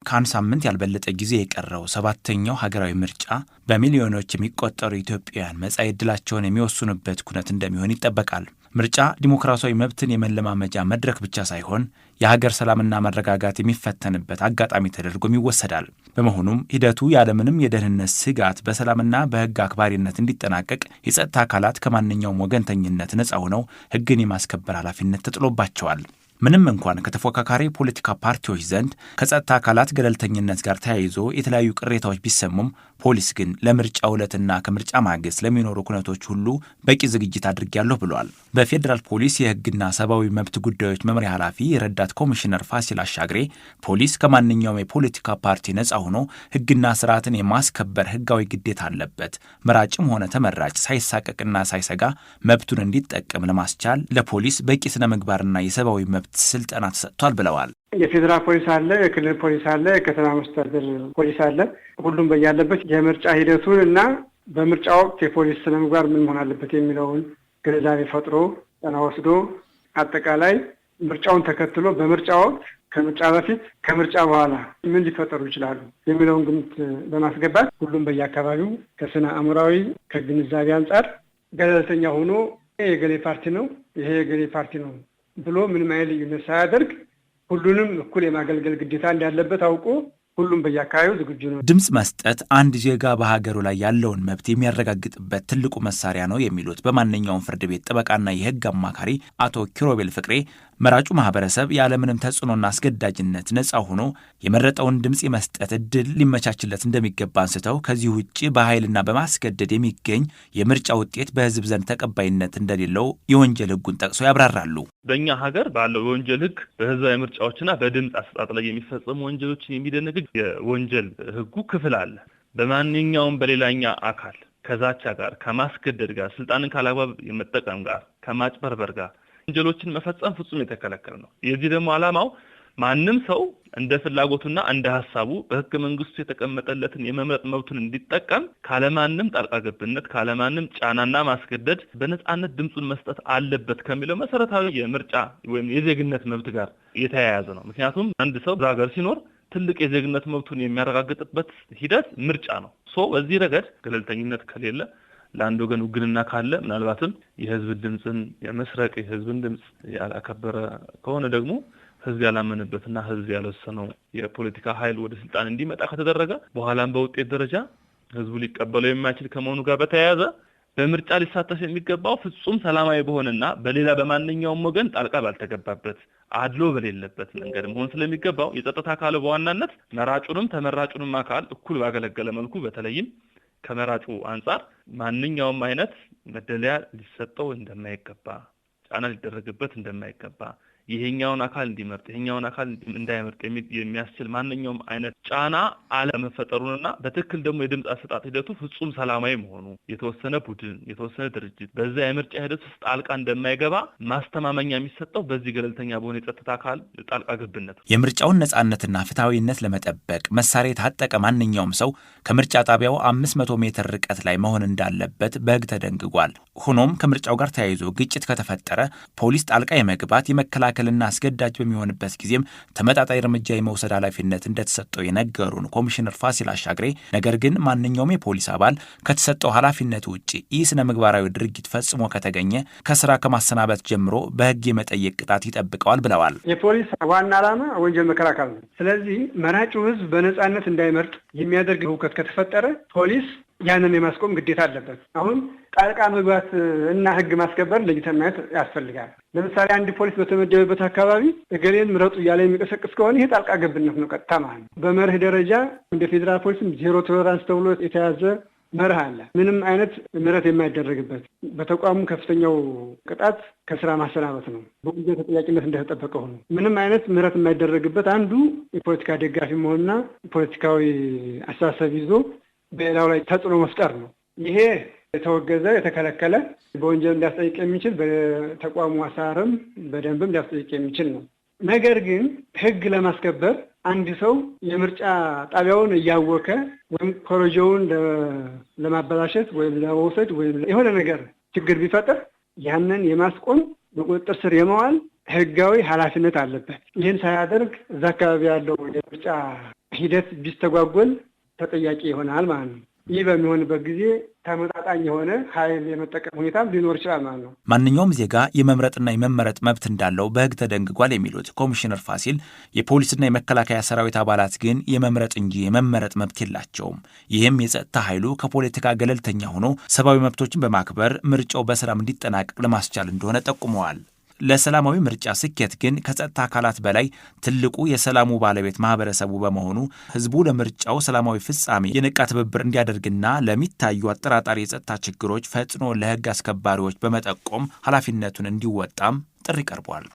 ከአንድ ሳምንት ያልበለጠ ጊዜ የቀረው ሰባተኛው ሀገራዊ ምርጫ በሚሊዮኖች የሚቆጠሩ ኢትዮጵያውያን መጻኢ ዕድላቸውን የሚወስኑበት ኩነት እንደሚሆን ይጠበቃል። ምርጫ ዲሞክራሲያዊ መብትን የመለማመጃ መድረክ ብቻ ሳይሆን የሀገር ሰላምና መረጋጋት የሚፈተንበት አጋጣሚ ተደርጎም ይወሰዳል። በመሆኑም ሂደቱ ያለምንም የደህንነት ስጋት በሰላምና በሕግ አክባሪነት እንዲጠናቀቅ የጸጥታ አካላት ከማንኛውም ወገንተኝነት ነጻ ሆነው ሕግን የማስከበር ኃላፊነት ተጥሎባቸዋል። ምንም እንኳን ከተፎካካሪ ፖለቲካ ፓርቲዎች ዘንድ ከጸጥታ አካላት ገለልተኝነት ጋር ተያይዞ የተለያዩ ቅሬታዎች ቢሰሙም ፖሊስ ግን ለምርጫ ዕለትና ከምርጫ ማግስት ለሚኖሩ ኩነቶች ሁሉ በቂ ዝግጅት አድርጌያለሁ ብሏል። በፌዴራል ፖሊስ የሕግና ሰብአዊ መብት ጉዳዮች መምሪያ ኃላፊ ረዳት ኮሚሽነር ፋሲል አሻግሬ ፖሊስ ከማንኛውም የፖለቲካ ፓርቲ ነጻ ሆኖ ሕግና ስርዓትን የማስከበር ሕጋዊ ግዴታ አለበት። መራጭም ሆነ ተመራጭ ሳይሳቀቅና ሳይሰጋ መብቱን እንዲጠቀም ለማስቻል ለፖሊስ በቂ ስነ ምግባርና የሰብአዊ መብት ስልጠና ተሰጥቷል ብለዋል። የፌዴራል ፖሊስ አለ፣ የክልል ፖሊስ አለ፣ የከተማ መስተዳድር ፖሊስ አለ። ሁሉም በያለበት የምርጫ ሂደቱን እና በምርጫ ወቅት የፖሊስ ስነ ምግባር ምን መሆን አለበት የሚለውን ግንዛቤ ፈጥሮ ጠና ወስዶ አጠቃላይ ምርጫውን ተከትሎ በምርጫ ወቅት፣ ከምርጫ በፊት፣ ከምርጫ በኋላ ምን ሊፈጠሩ ይችላሉ የሚለውን ግምት በማስገባት ሁሉም በየአካባቢው ከስነ አእምሯዊ ከግንዛቤ አንጻር ገለልተኛ ሆኖ የገሌ ፓርቲ ነው ይሄ የገሌ ፓርቲ ነው ብሎ ምንም አይነት ልዩነት ሳያደርግ ሁሉንም እኩል የማገልገል ግዴታ እንዳለበት አውቆ ሁሉም በየአካባቢው ዝግጁ ነው። ድምጽ መስጠት አንድ ዜጋ በሀገሩ ላይ ያለውን መብት የሚያረጋግጥበት ትልቁ መሳሪያ ነው የሚሉት በማንኛውም ፍርድ ቤት ጠበቃና የሕግ አማካሪ አቶ ኪሮቤል ፍቅሬ መራጩ ማህበረሰብ ያለምንም ተጽዕኖና አስገዳጅነት ነጻ ሆኖ የመረጠውን ድምጽ የመስጠት እድል ሊመቻችለት እንደሚገባ አንስተው ከዚህ ውጭ በኃይልና በማስገደድ የሚገኝ የምርጫ ውጤት በሕዝብ ዘንድ ተቀባይነት እንደሌለው የወንጀል ሕጉን ጠቅሰው ያብራራሉ። በእኛ ሀገር ባለው የወንጀል ሕግ በህዝባዊ ምርጫዎችና በድምጽ አሰጣጥ ላይ የሚፈጸሙ ወንጀሎችን የሚደነግግ የወንጀል ሕጉ ክፍል አለ። በማንኛውም በሌላኛ አካል ከዛቻ ጋር፣ ከማስገደድ ጋር፣ ስልጣንን ካላግባብ የመጠቀም ጋር፣ ከማጭበርበር ጋር ወንጀሎችን መፈጸም ፍጹም የተከለከለ ነው። የዚህ ደግሞ ዓላማው ማንም ሰው እንደ ፍላጎቱና እንደ ሐሳቡ በሕገ መንግስቱ የተቀመጠለትን የመምረጥ መብቱን እንዲጠቀም ካለማንም ጣልቃ ገብነት ካለማንም ጫናና ማስገደድ በነጻነት ድምጹን መስጠት አለበት ከሚለው መሰረታዊ የምርጫ ወይም የዜግነት መብት ጋር የተያያዘ ነው። ምክንያቱም አንድ ሰው በሀገር ሲኖር ትልቅ የዜግነት መብቱን የሚያረጋግጥበት ሂደት ምርጫ ነው። በዚህ ረገድ ገለልተኝነት ከሌለ ለአንድ ወገን ውግንና ካለ ምናልባትም የህዝብ ድምጽን የመስረቅ የህዝብን ድምጽ ያላከበረ ከሆነ ደግሞ ህዝብ ያላመነበትና ህዝብ ያልወሰነው የፖለቲካ ኃይል ወደ ስልጣን እንዲመጣ ከተደረገ በኋላም በውጤት ደረጃ ህዝቡ ሊቀበለው የማይችል ከመሆኑ ጋር በተያያዘ በምርጫ ሊሳተፍ የሚገባው ፍጹም ሰላማዊ በሆነና በሌላ በማንኛውም ወገን ጣልቃ ባልተገባበት አድሎ በሌለበት መንገድ መሆን ስለሚገባው የጸጥታ አካሉ በዋናነት መራጩንም ተመራጩንም አካል እኩል ባገለገለ መልኩ በተለይም ከመራጩ አንጻር ማንኛውም አይነት መደለያ ሊሰጠው እንደማይገባ፣ ጫና ሊደረግበት እንደማይገባ፣ ይሄኛውን አካል እንዲመርጥ ይሄኛውን አካል እንዳይመርጥ የሚያስችል ማንኛውም አይነት ጫና አለመፈጠሩንና በትክክል ደግሞ የድምጽ አሰጣጥ ሂደቱ ፍጹም ሰላማዊ መሆኑ የተወሰነ ቡድን የተወሰነ ድርጅት በዛ የምርጫ ሂደት ውስጥ ጣልቃ እንደማይገባ ማስተማመኛ የሚሰጠው በዚህ ገለልተኛ በሆነ የጸጥታ አካል ጣልቃ ገብነት። የምርጫውን ነጻነትና ፍትሐዊነት ለመጠበቅ መሳሪያ የታጠቀ ማንኛውም ሰው ከምርጫ ጣቢያው 500 ሜትር ርቀት ላይ መሆን እንዳለበት በሕግ ተደንግጓል። ሆኖም ከምርጫው ጋር ተያይዞ ግጭት ከተፈጠረ ፖሊስ ጣልቃ የመግባት የመከላከልና አስገዳጅ በሚሆንበት ጊዜም ተመጣጣኝ እርምጃ የመውሰድ ኃላፊነት እንደተሰጠው የነገሩን ኮሚሽነር ፋሲል አሻግሬ ነገር ግን ማንኛውም የፖሊስ አባል ከተሰጠው ኃላፊነት ውጪ ስነ ምግባራዊ ድርጊት ፈጽሞ ከተገኘ ከስራ ከማሰናበት ጀምሮ በሕግ የመጠየቅ ቅጣት ይጠብቀዋል ብለዋል። የፖሊስ ዋና ዓላማ ወንጀል መከላከል ነው። ስለዚህ መራጩ ሕዝብ በነጻነት እንዳይመርጥ የሚያደርግ ሁከት ከተፈጠረ ፖሊስ ያንን የማስቆም ግዴታ አለበት። አሁን ጣልቃ መግባት እና ሕግ ማስከበር ለይተን ማየት ያስፈልጋል። ለምሳሌ አንድ ፖሊስ በተመደበበት አካባቢ እገሌን ምረጡ እያለ የሚቀሰቅስ ከሆነ ይሄ ጣልቃ ገብነት ነው ቀጥታ ማለት ነው። በመርህ ደረጃ እንደ ፌዴራል ፖሊስም ዜሮ ቶለራንስ ተብሎ የተያዘ መርህ አለ። ምንም አይነት ምህረት የማይደረግበት በተቋሙ ከፍተኛው ቅጣት ከስራ ማሰናበት ነው። በወንጀል ተጠያቂነት እንደተጠበቀ ሆኖ ምንም አይነት ምህረት የማይደረግበት አንዱ የፖለቲካ ደጋፊ መሆንና ፖለቲካዊ አስተሳሰብ ይዞ በሌላው ላይ ተጽዕኖ መፍጠር ነው። ይሄ የተወገዘ የተከለከለ በወንጀል ሊያስጠይቅ የሚችል በተቋሙ አሰራርም በደንብም ሊያስጠይቅ የሚችል ነው። ነገር ግን ሕግ ለማስከበር አንድ ሰው የምርጫ ጣቢያውን እያወከ ወይም ኮረጆውን ለማበላሸት ወይም ለመውሰድ ወይም የሆነ ነገር ችግር ቢፈጠር ያንን የማስቆም በቁጥጥር ስር የመዋል ሕጋዊ ኃላፊነት አለበት። ይህን ሳያደርግ እዛ አካባቢ ያለው የምርጫ ሂደት ቢስተጓጎል ተጠያቂ ይሆናል ማለት ነው። ይህ በሚሆንበት ጊዜ ተመጣጣኝ የሆነ ኃይል የመጠቀም ሁኔታም ሊኖር ይችላል ማለት ነው። ማንኛውም ዜጋ የመምረጥና የመመረጥ መብት እንዳለው በሕግ ተደንግጓል የሚሉት ኮሚሽነር ፋሲል የፖሊስና የመከላከያ ሰራዊት አባላት ግን የመምረጥ እንጂ የመመረጥ መብት የላቸውም። ይህም የጸጥታ ኃይሉ ከፖለቲካ ገለልተኛ ሆኖ ሰብአዊ መብቶችን በማክበር ምርጫው በሰላም እንዲጠናቀቅ ለማስቻል እንደሆነ ጠቁመዋል። ለሰላማዊ ምርጫ ስኬት ግን ከጸጥታ አካላት በላይ ትልቁ የሰላሙ ባለቤት ማህበረሰቡ በመሆኑ ህዝቡ ለምርጫው ሰላማዊ ፍጻሜ የነቃ ትብብር እንዲያደርግና ለሚታዩ አጠራጣሪ የጸጥታ ችግሮች ፈጥኖ ለህግ አስከባሪዎች በመጠቆም ኃላፊነቱን እንዲወጣም ጥሪ ቀርቧል።